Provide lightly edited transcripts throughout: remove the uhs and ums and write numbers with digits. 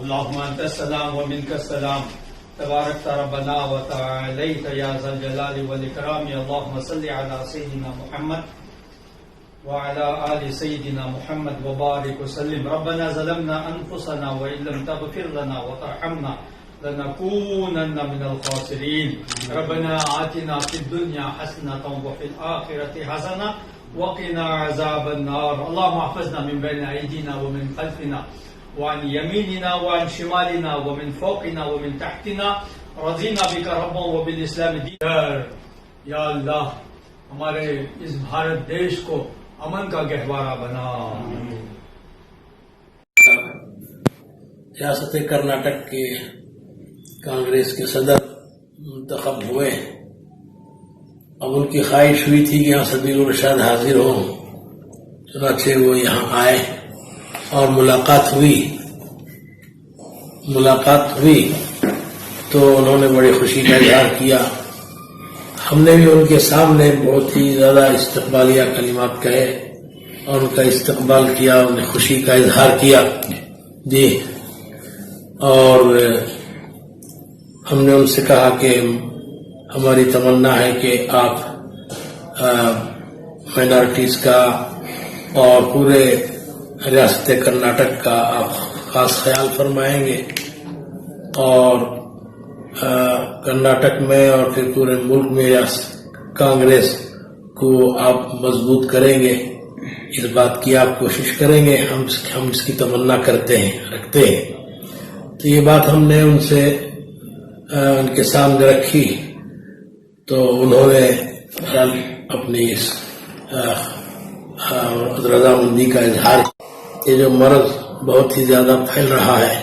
اللهم انت السلام ومنك السلام تبارك ربنا وتعاليت يا ذا الجلال والاكرام. اللهم صل على سيدنا محمد وعلى آل سيدنا محمد وبارك وسلم. ربنا ظلمنا أنفسنا وإن لم تغفر لنا وترحمنا لنكونن من الخاسرين. ربنا آتنا في الدنيا حسنة وفي الآخرة حسنة وقنا عذاب النار. اللهم احفظنا من بين أيدينا ومن خلفنا وعن يميننا وعن شمالنا ومن فوقنا ومن تحتنا. رضينا بك ربا وبالإسلام دينا. یا اللہ ہمارے اس بھارت دیش کو امن کا گہوارہ بنا. ریاست کرناٹک کے کانگریس کے صدر منتخب ہوئے. اب ان کی خواہش ہوئی تھی کہ یہاں سبیل الرشاد حاضر ہوں، چنانچہ وہ یہاں آئے اور ملاقات ہوئی تو انہوں نے بڑی خوشی کا اظہار کیا. ہم نے بھی ان کے سامنے بہت ہی زیادہ استقبالیہ کلمات کہے اور ان کا استقبال کیا، انہیں خوشی کا اظہار کیا. جی، اور ہم نے ان سے کہا کہ ہماری تمنا ہے کہ آپ مائنارٹیز کا اور پورے ریاست کرناٹک کا آپ خاص خیال فرمائیں گے اور کرناٹک میں اور پھر پورے ملک میں کانگریس کو آپ مضبوط کریں گے. اس بات کی آپ کوشش کریں گے، ہم اس کی تمنا رکھتے ہیں. تو یہ بات ہم نے ان سے ان کے سامنے رکھی تو انہوں نے اپنی اس رضامندی کا اظہار. یہ جو مرض بہت ہی زیادہ پھیل رہا ہے،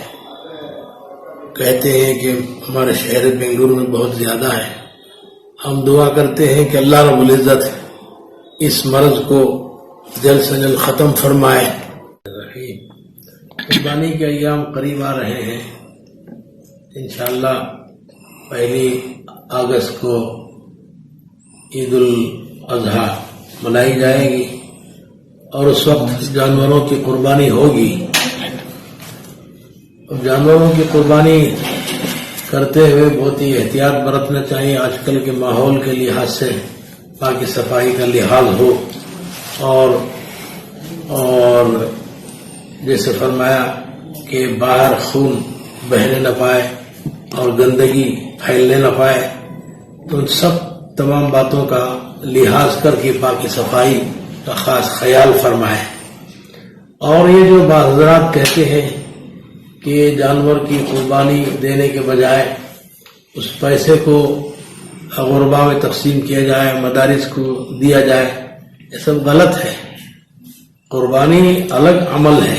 کہتے ہیں کہ ہمارے شہر بنگلورو میں بہت زیادہ ہے. ہم دعا کرتے ہیں کہ اللہ رب العزت اس مرض کو جلد سے جلد ختم فرمائے. قربانی کے ایام قریب آ رہے ہیں. انشاءاللہ 1 اگست کو عید الاضحیٰ منائی جائے گی اور اس وقت جانوروں کی قربانی ہوگی. جانوروں کی قربانی کرتے ہوئے بہت ہی احتیاط برتنا چاہیے. آج کل کے ماحول کے لحاظ سے پاکی صفائی کا لحاظ ہو اور جیسے فرمایا کہ باہر خون بہنے نہ پائے اور گندگی پھیلنے نہ پائے، تو ان سب تمام باتوں کا لحاظ کر کے پاکی صفائی کا خاص خیال فرمائے. اور یہ جو بعض حضرات کہتے ہیں کہ جانور کی قربانی دینے کے بجائے اس پیسے کو غربا میں تقسیم کیا جائے، مدارس کو دیا جائے، یہ سب غلط ہے. قربانی الگ عمل ہے،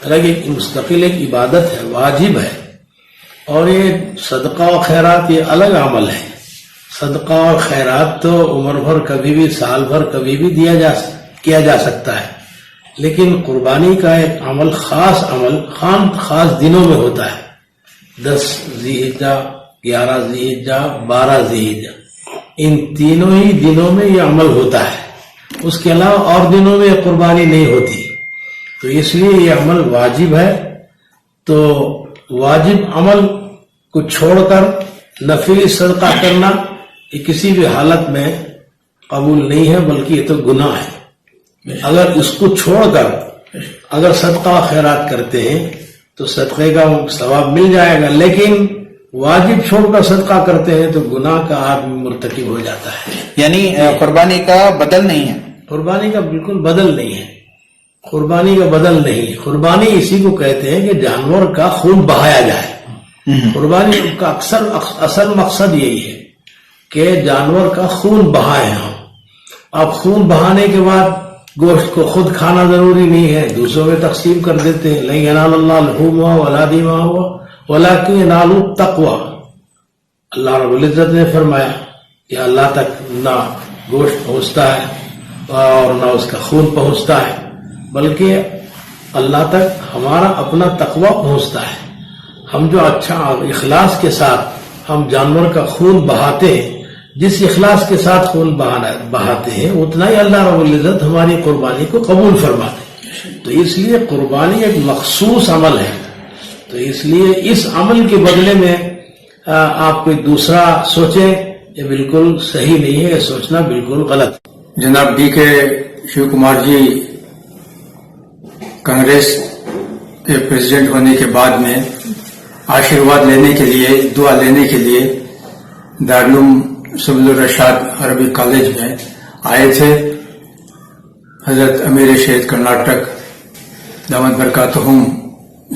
الگ ایک مستقل ایک عبادت ہے، واجب ہے. اور یہ صدقہ و خیرات یہ الگ عمل ہے. صدقہ اور خیرات تو عمر بھر کبھی بھی، سال بھر کبھی بھی کیا جا سکتا ہے، لیکن قربانی کا ایک عمل خاص دنوں میں ہوتا ہے. 10 ذی الحجہ، 11 ذی الحجہ، 12 ذی الحجہ، ان تینوں ہی دنوں میں یہ عمل ہوتا ہے. اس کے علاوہ اور دنوں میں یہ قربانی نہیں ہوتی. تو اس لیے یہ عمل واجب ہے. تو واجب عمل کو چھوڑ کر نفلی صدقہ کرنا یہ کسی بھی حالت میں قبول نہیں ہے، بلکہ یہ تو گناہ ہے. اگر اس کو چھوڑ کر اگر صدقہ خیرات کرتے ہیں تو صدقے کا ثواب مل جائے گا، لیکن واجب چھوڑ کر صدقہ کرتے ہیں تو گناہ کا آدمی مرتکب ہو جاتا ہے. یعنی قربانی کا بدل نہیں ہے. قربانی کا بالکل بدل نہیں ہے. قربانی کا بدل نہیں. قربانی اسی کو کہتے ہیں کہ جانور کا خون بہایا جائے. قربانی کا اصل مقصد یہی ہے کہ جانور کا خون بہائے ہم. اب خون بہانے کے بعد گوشت کو خود کھانا ضروری نہیں ہے، دوسروں میں تقسیم کر دیتے ہیں. لن ینال اللہ لحومہا ولا دماؤہا ولکن ینالہ التقوی. اللہ رب العزت نے فرمایا کہ اللہ تک نہ گوشت پہنچتا ہے اور نہ اس کا خون پہنچتا ہے، بلکہ اللہ تک ہمارا اپنا تقوی پہنچتا ہے. ہم جو اچھا اخلاص کے ساتھ ہم جانور کا خون بہاتے ہیں، جس اخلاص کے ساتھ خون بہاتے ہیں، اتنا ہی اللہ رب العزت ہماری قربانی کو قبول فرماتے ہیں. تو اس لیے قربانی ایک مخصوص عمل ہے. تو اس لیے اس عمل کے بدلے میں آپ کوئی دوسرا سوچیں، یہ بالکل صحیح نہیں ہے. یہ سوچنا بالکل غلط ہے. جناب ڈی کے شیو کمار جی کانگریس کے پریزیڈنٹ ہونے کے بعد میں آشیرواد لینے کے لیے، دعا لینے کے لیے دارالعلوم سبل الرشاد عربی کالج میں آئے تھے. حضرت امیر شہید کرناٹک دامت برکاتہم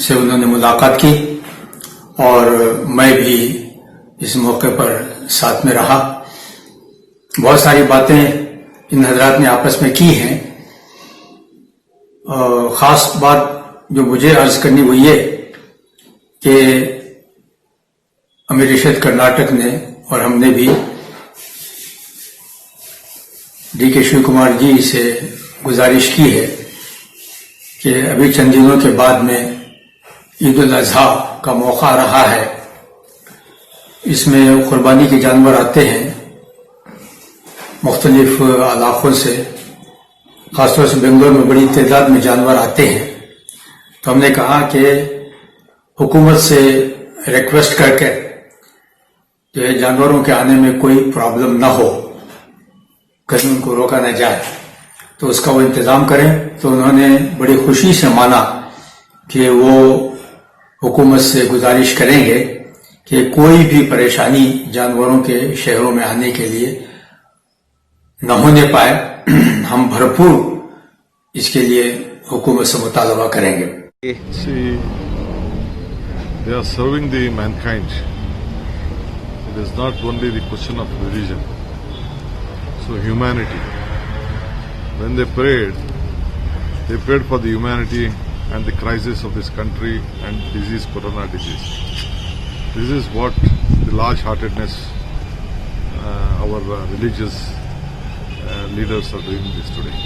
سے انہوں نے ملاقات کی اور میں بھی اس موقع پر ساتھ میں رہا. بہت ساری باتیں ان حضرات نے آپس میں کی ہیں. خاص بات جو مجھے عرض کرنی وہ یہ کہ امیر شہید کرناٹک نے اور ہم نے بھی ڈی کے شیو کمار جی سے گزارش کی ہے کہ ابھی چند دنوں کے بعد میں عید الاضحیٰ کا موقع آ رہا ہے. اس میں قربانی کے جانور آتے ہیں مختلف علاقوں سے، خاص طور سے بنگلور میں بڑی تعداد میں جانور آتے ہیں. تو ہم نے کہا کہ حکومت سے ریکویسٹ کر کے جو جانوروں کے آنے میں کوئی پرابلم نہ ہو، کہیں ان کو روکا نہ جائے، تو اس کا وہ انتظام کریں. تو انہوں نے بڑی خوشی سے مانا کہ وہ حکومت سے گزارش کریں گے کہ کوئی بھی پریشانی جانوروں کے شہروں میں آنے کے لیے نہ ہونے پائے. ہم بھرپور اس کے لیے حکومت سے مطالبہ کریں گے. See, they are serving the mankind. It is not only the question of religion. So humanity. When they prayed for the humanity and the crisis of this country and disease, corona disease. This is what the large-heartedness our religious leaders are doing this today.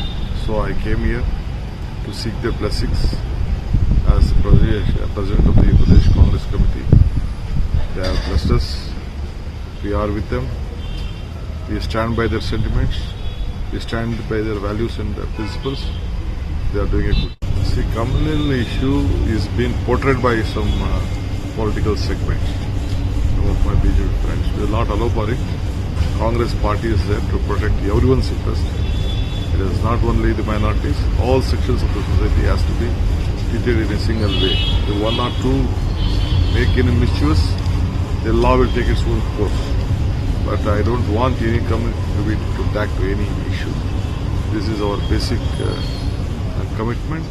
So I came here to seek their blessings as President of the Pradesh Congress Committee. They have blessed us. We are with them. We stand by their sentiments. We stand by their values and their principles. They are doing a good. See, communal issue is being portrayed by some political segments. Some of my BJP friends. We will not allow for it. Congress party is there to protect everyone's interest. It is not only the minorities. All sections of the society has to be treated in a single way. If one or two make any mischievous, the law will take its own course. But I don't want any community to attack to any issue. This is our basic commitment.